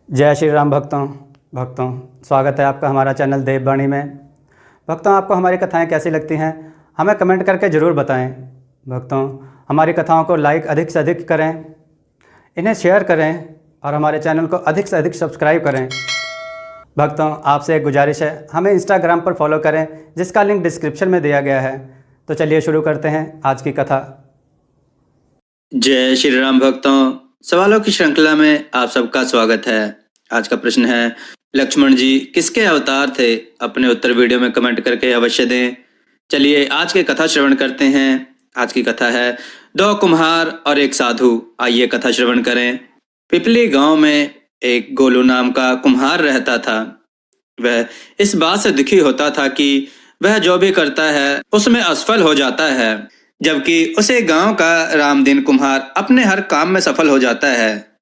जय श्री राम भक्तों स्वागत है आपका हमारा चैनल देववाणी में। भक्तों, आपको हमारी कथाएं कैसी लगती हैं हमें कमेंट करके ज़रूर बताएं। भक्तों, हमारी कथाओं को लाइक अधिक से अधिक करें, इन्हें शेयर करें और हमारे चैनल को अधिक से अधिक सब्सक्राइब करें। भक्तों, आपसे एक गुजारिश है, हमें इंस्टाग्राम पर फॉलो करें जिसका लिंक डिस्क्रिप्शन में दिया गया है। तो चलिए शुरू करते हैं आज की कथा। जय श्री राम भक्तों, सवालों की श्रृंखला में आप सबका स्वागत है। आज का प्रश्न है, लक्ष्मण जी किसके अवतार थे? अपने उत्तर वीडियो में कमेंट करके अवश्य दें। चलिए आज की कथा श्रवण करते हैं। आज की कथा है दो कुम्हार और एक साधु। आइए कथा श्रवण करें। पिपली गांव में एक गोलू नाम का कुम्हार रहता था। वह इस बात से दुखी होता था कि वह जो भी करता है उसमें असफल हो जाता है, जबकि उसे गांव का रामदीन कुम्हार अपने हर काम में सफल हो जाता है,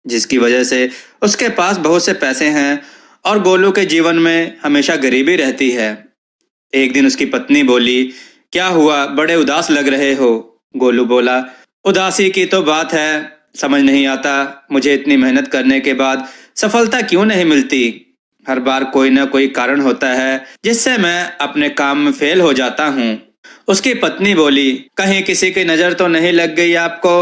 जिसकी वजह से उसके पास बहुत से पैसे हैं और गोलू के जीवन में हमेशा गरीबी रहती है। एक दिन उसकी पत्नी बोली, क्या हुआ, बड़े उदास लग रहे हो? गोलू बोला, उदासी की तो बात है, समझ नहीं आता मुझे इतनी मेहनत करने के बाद सफलता क्यों नहीं मिलती। हर बार कोई ना कोई कारण होता है जिससे मैं अपने काम में फेल हो जाता हूँ। उसकी पत्नी बोली, कहीं किसी की नजर तो नहीं लग गई आपको?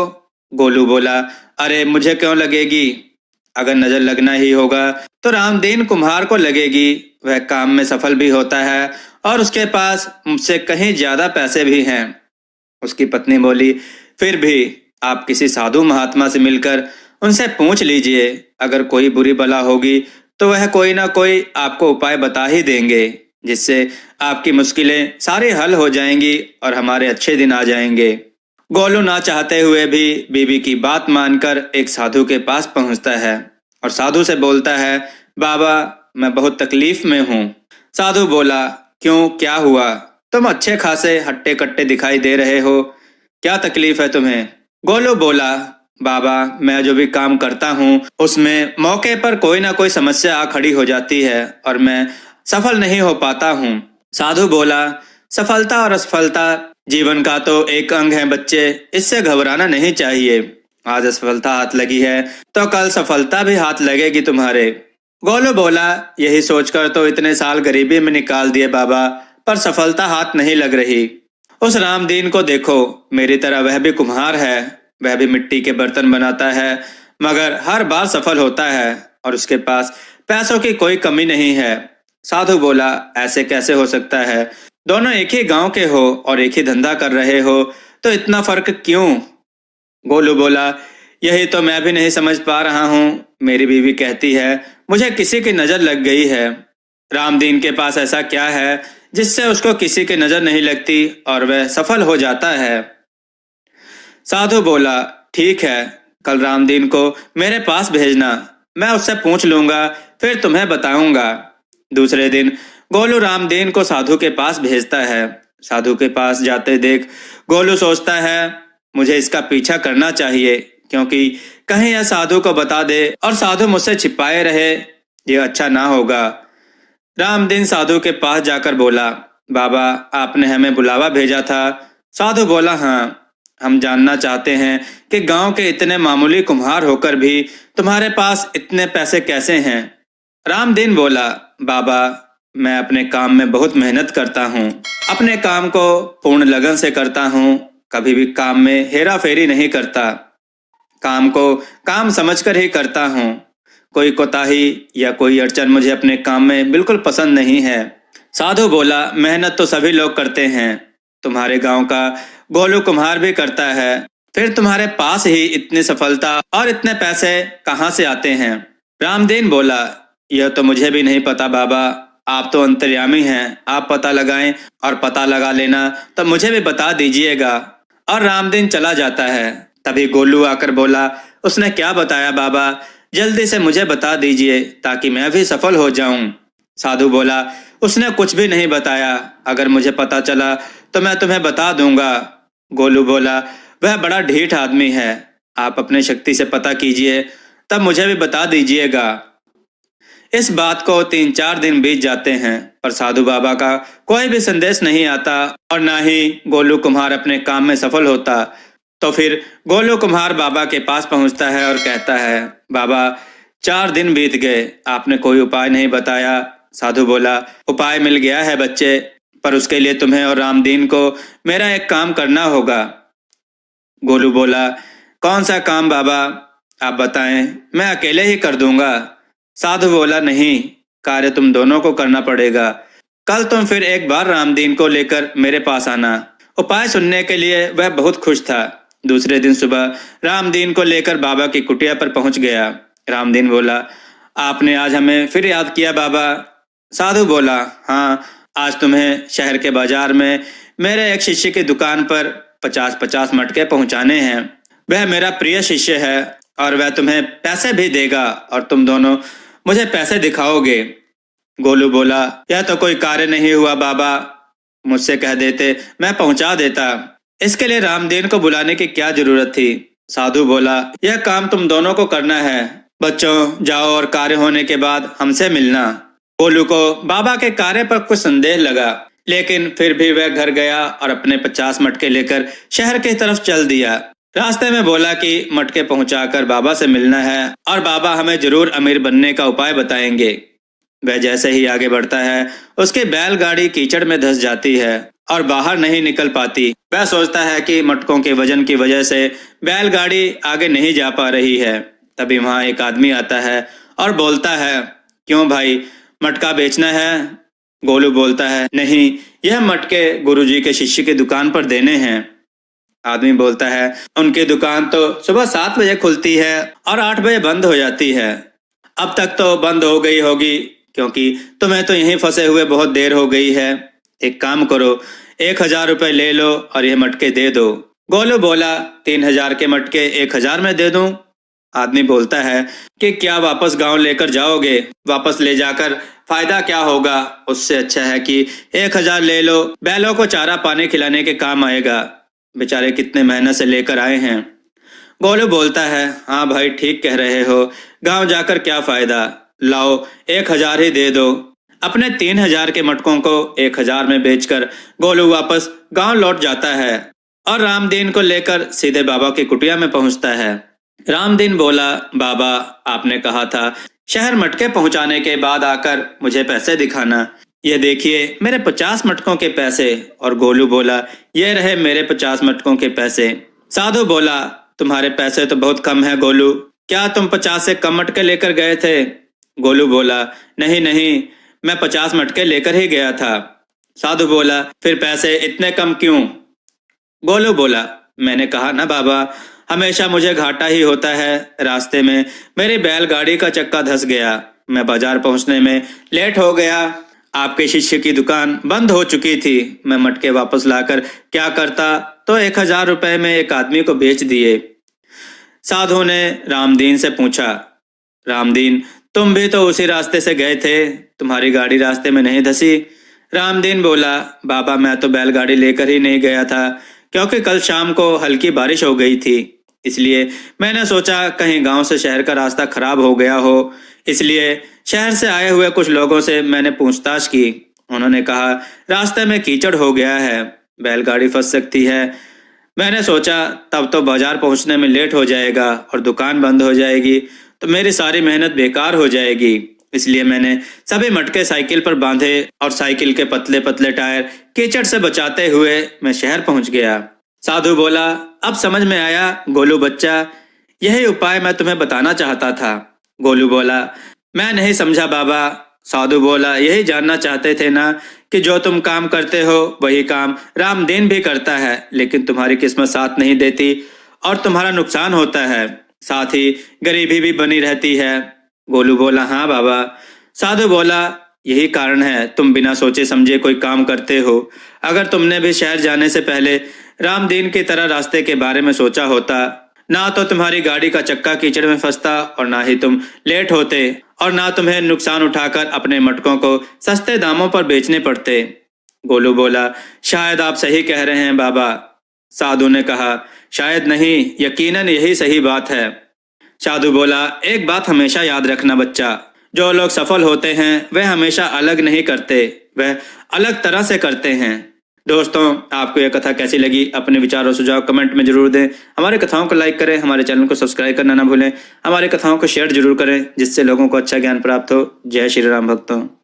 गोलू बोला, अरे मुझे क्यों लगेगी, अगर नजर लगना ही होगा तो रामदीन कुम्हार को लगेगी। वह काम में सफल भी होता है और उसके पास मुझसे कहीं ज्यादा पैसे भी हैं। उसकी पत्नी बोली, फिर भी आप किसी साधु महात्मा से मिलकर उनसे पूछ लीजिए, अगर कोई बुरी बला होगी तो वह कोई ना कोई आपको उपाय बता ही देंगे, जिससे आपकी मुश्किलें सारी हल हो जाएंगी और हमारे अच्छे दिन आ जाएंगे। गोलू ना चाहते हुए भी बीबी की बात मानकर एक साधु के पास पहुंचता है और साधु से बोलता है, बाबा मैं बहुत तकलीफ में हूँ। साधु बोला, क्यों, क्या हुआ? तुम अच्छे खासे हट्टे कट्टे दिखाई दे रहे हो, क्या तकलीफ है तुम्हें? गोलू बोला, बाबा मैं जो भी काम करता हूँ उसमें मौके पर कोई ना कोई समस्या आ खड़ी हो जाती है और मैं सफल नहीं हो पाता हूँ। साधु बोला, सफलता और असफलता जीवन का तो एक अंग है बच्चे, इससे घबराना नहीं चाहिए। आज असफलता हाथ लगी है तो कल सफलता भी हाथ लगेगी तुम्हारे। गोलू बोला, यही सोचकर तो इतने साल गरीबी में निकाल दिए बाबा, पर सफलता हाथ नहीं लग रही। उस रामदीन को देखो, मेरी तरह वह भी कुम्हार है, वह भी मिट्टी के बर्तन बनाता है, मगर हर बार सफल होता है और उसके पास पैसों की कोई कमी नहीं है। साधु बोला, ऐसे कैसे हो सकता है? दोनों एक ही गांव के हो और एक ही धंधा कर रहे हो, तो इतना फर्क क्यों? गोलू बोला, यही तो मैं भी नहीं समझ पा रहा हूँ। मेरी बीवी कहती है मुझे किसी की नजर लग गई है। रामदीन के पास ऐसा क्या है जिससे उसको किसी की नजर नहीं लगती और वह सफल हो जाता है? साधु बोला, ठीक है, कल रामदीन को मेरे पास भेजना, मैं उससे पूछ लूंगा, फिर तुम्हें बताऊंगा। दूसरे दिन गोलू रामदीन को साधु के पास भेजता है। साधु के पास जाते देख गोलू सोचता है, मुझे इसका पीछा करना चाहिए, क्योंकि कहीं यह साधु को बता दे और साधु मुझसे छिपाए रहे, ये अच्छा ना होगा। रामदीन साधु के पास जाकर बोला, बाबा आपने हमें बुलावा भेजा था। साधु बोला, हाँ, हम जानना चाहते हैं कि गांव के इतने मामूली कुम्हार होकर भी तुम्हारे पास इतने पैसे कैसे हैं? रामदीन बोला, बाबा मैं अपने काम में बहुत मेहनत करता हूँ, अपने काम को पूर्ण लगन से करता हूँ, कभी भी काम में हेरा फेरी नहीं करता, काम को काम समझकर ही करता हूँ। कोई कोताही या कोई अड़चन मुझे अपने काम में बिल्कुल पसंद नहीं है। साधु बोला, मेहनत तो सभी लोग करते हैं, तुम्हारे गांव का गोलू कुम्हार भी करता है, फिर तुम्हारे पास ही इतनी सफलता और इतने पैसे कहाँ से आते हैं? रामदीन बोला, यह तो मुझे भी नहीं पता बाबा, आप तो अंतर्यामी हैं, आप पता लगाएं और पता लगा लेना तो मुझे भी बता दीजिएगा। और रामदीन चला जाता है। तभी गोलू आकर बोला, उसने क्या बताया बाबा, जल्दी से मुझे बता दीजिए ताकि मैं भी सफल हो जाऊं। साधु बोला, उसने कुछ भी नहीं बताया, अगर मुझे पता चला तो मैं तुम्हें बता दूंगा। गोलू बोला, वह बड़ा ढीठ आदमी है, आप अपने शक्ति से पता कीजिए, तब मुझे भी बता दीजिएगा। इस बात को 3-4 दिन बीत जाते हैं, पर साधु बाबा का कोई भी संदेश नहीं आता और ना ही गोलू कुम्हार अपने काम में सफल होता। तो फिर गोलू कुम्हार बाबा के पास पहुंचता है और कहता है, बाबा 4 दिन बीत गए, आपने कोई उपाय नहीं बताया। साधु बोला, उपाय मिल गया है बच्चे, पर उसके लिए तुम्हें और रामदीन को मेरा एक काम करना होगा। गोलू बोला, कौन सा काम बाबा, आप बताएं, मैं अकेले ही कर दूंगा। साधु बोला, नहीं, कार्य तुम दोनों को करना पड़ेगा। कल तुम फिर एक बार रामदीन को लेकर मेरे पास आना। उपाय सुनने के लिए वह बहुत खुश था। दूसरे दिन सुबह रामदीन को लेकर बाबा की कुटिया पर पहुंच गया। रामदीन बोला, आपने आज हमें फिर याद किया बाबा। साधु बोला, हाँ, आज तुम्हें शहर के बाजार में मेरे एक शिष्य की दुकान पर 50-50 मटके पहुंचाने हैं। वह मेरा प्रिय शिष्य है और वह तुम्हें पैसे भी देगा और तुम दोनों मुझे पैसे दिखाओगे। गोलू बोला, यह तो कोई कार्य नहीं हुआ बाबा, मुझसे कह देते मैं पहुंचा देता। इसके लिए रामदीन को बुलाने की क्या जरूरत थी। साधु बोला, यह काम तुम दोनों को करना है। बच्चों, जाओ और कार्य होने के बाद हमसे मिलना। गोलू को बाबा के कार्य पर कुछ संदेह लगा, लेकिन फिर भी वह घर गया और अपने 50 मटके लेकर शहर की तरफ चल दिया। रास्ते में बोला कि मटके पहुंचाकर बाबा से मिलना है और बाबा हमें जरूर अमीर बनने का उपाय बताएंगे। वह जैसे ही आगे बढ़ता है, उसकी बैलगाड़ी कीचड़ में धंस जाती है और बाहर नहीं निकल पाती। वह सोचता है कि मटकों के वजन की वजह से बैलगाड़ी आगे नहीं जा पा रही है। तभी वहां एक आदमी आता है और बोलता है, क्यों भाई, मटका बेचना है? गोलू बोलता है, नहीं, यह मटके गुरुजी के शिष्य की दुकान पर देने हैं। आदमी बोलता है, उनकी दुकान तो सुबह 7 बजे खुलती है और 8 बजे बंद हो जाती है। अब तक तो बंद हो गई होगी, क्योंकि तुम्हें तो यहीं फंसे हुए बहुत देर हो गई है। एक काम करो, 1000 रुपए ले लो और ये मटके दे दो। गोलू बोला, 3000 के मटके 1000 में दे दूं? आदमी बोलता है कि क्या वापस गांव लेकर जाओगे? वापस ले जाकर फायदा क्या होगा? उससे अच्छा है कि 1000 ले लो, बैलों को चारा पानी खिलाने के काम आएगा। बेचारे कितने मेहनत से लेकर आए हैं। गोलू बोलता है, हाँ भाई, ठीक कह रहे हो, गांव जाकर क्या फायदा, लाओ 1000 ही दे दो। अपने 3000 के मटकों को 1000 में बेचकर गोलू वापस गांव लौट जाता है और रामदीन को लेकर सीधे बाबा की कुटिया में पहुंचता है। रामदीन बोला, बाबा, आपने कहा था शहर मटके पहुंचाने के बाद आकर मुझे पैसे दिखाना। ये देखिए मेरे 50 मटकों के पैसे। और गोलू बोला, ये रहे मेरे 50 मटकों के पैसे। साधु बोला, तुम्हारे पैसे तो बहुत कम है गोलू, क्या तुम 50 से कम मटके लेकर गए थे? गोलू बोला, नहीं नहीं, मैं 50 मटके लेकर ही गया था। साधु बोला, फिर पैसे इतने कम क्यों? गोलू बोला, मैंने कहा ना बाबा, हमेशा मुझे घाटा ही होता है। रास्ते में मेरी बैलगाड़ी का चक्का धंस गया, मैं बाजार पहुंचने में लेट हो गया। आपके शिष्य की दुकान बंद हो चुकी थी। मैं मटके वापस लाकर क्या करता, तो 1000 रुपए में एक आदमी को बेच दिए। साधु ने रामदीन से पूछा, रामदीन, तुम भी तो उसी रास्ते से गए थे, तुम्हारी गाड़ी रास्ते में नहीं धसी? रामदीन बोला, बाबा, मैं तो बैलगाड़ी लेकर ही नहीं गया था, क्योंकि कल शाम को हल्की बारिश हो गई थी, इसलिए मैंने सोचा कहीं गांव से शहर का रास्ता खराब हो गया हो। इसलिए शहर से आए हुए कुछ लोगों से मैंने पूछताछ की। उन्होंने कहा रास्ते में कीचड़ हो गया है, बैलगाड़ी फंस सकती है। मैंने सोचा तब तो बाजार पहुंचने में लेट हो जाएगा और दुकान बंद हो जाएगी, तो मेरी सारी मेहनत बेकार हो जाएगी। इसलिए मैंने सभी मटके साइकिल पर बांधे और साइकिल के पतले पतले टायर कीचड़ से बचाते हुए मैं शहर पहुंच गया। साधु बोला, अब समझ में आया गोलू बच्चा, यही उपाय मैं तुम्हें बताना चाहता था। गोलू बोला, मैं नहीं समझा बाबा। साधु बोला, यही जानना चाहते थे ना कि जो तुम काम करते हो वही काम रामदीन भी करता है, लेकिन तुम्हारी किस्मत साथ नहीं देती और तुम्हारा नुकसान होता है, साथ ही गरीबी भी बनी रहती है। गोलू बोला, हाँ बाबा। साधु बोला, यही कारण है तुम बिना सोचे समझे कोई काम करते हो। अगर तुमने भी शहर जाने से पहले रामदीन की तरह रास्ते के बारे में सोचा होता, ना तो तुम्हारी गाड़ी का चक्का कीचड़ में फंसता और ना ही तुम लेट होते और ना तुम्हें नुकसान उठाकर अपने मटकों को सस्ते दामों पर बेचने पड़ते। गोलू बोला, शायद आप सही कह रहे हैं बाबा। साधु ने कहा, शायद नहीं, यकीनन यही सही बात है। साधु बोला, एक बात हमेशा याद रखना बच्चा, जो लोग सफल होते हैं वह हमेशा अलग नहीं करते, वह अलग तरह से करते हैं। दोस्तों, आपको यह कथा कैसी लगी? अपने विचार और सुझाव कमेंट में जरूर दें। हमारे कथाओं को लाइक करें, हमारे चैनल को सब्सक्राइब करना ना भूलें। हमारे कथाओं को शेयर जरूर करें, जिससे लोगों को अच्छा ज्ञान प्राप्त हो। जय श्री राम भक्तों।